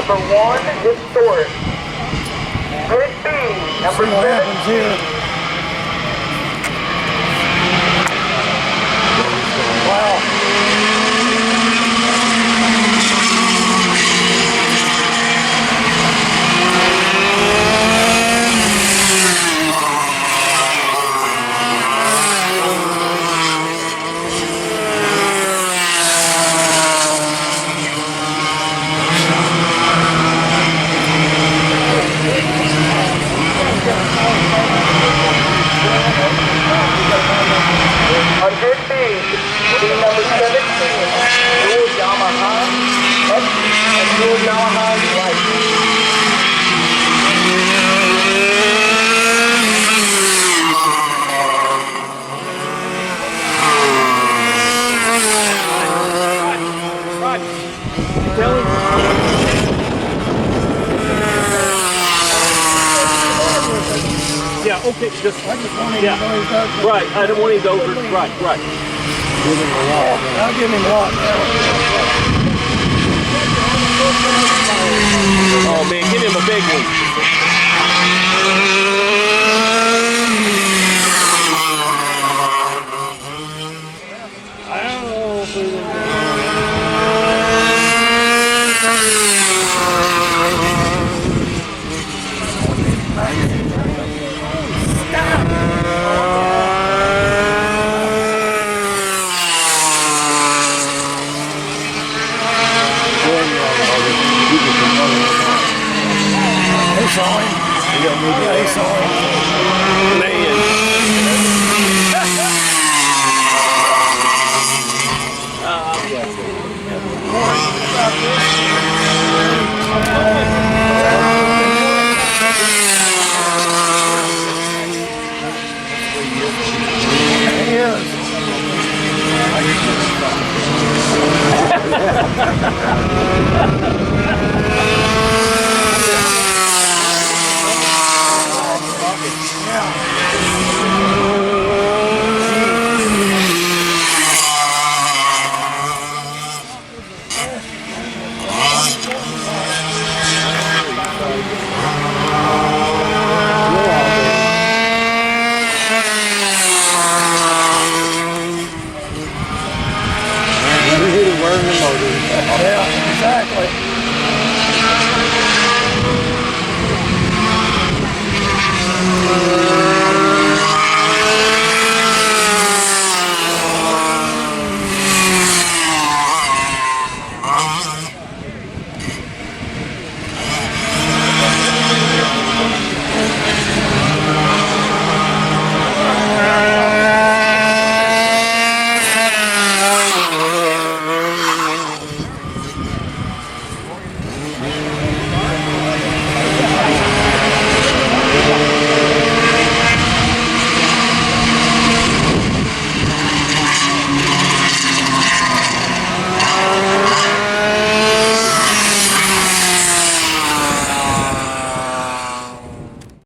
number 1, historic. Grid B, number 7. See what happens here. Wow. On grid B, team number 17, dual Yamaha, and dual Yamaha light. Yeah, okay, just, I just want him yeah, to know he's got right, I don't want him over, right. Give him a lot. I'll give him a lot. Oh man, give him a big one. Oh,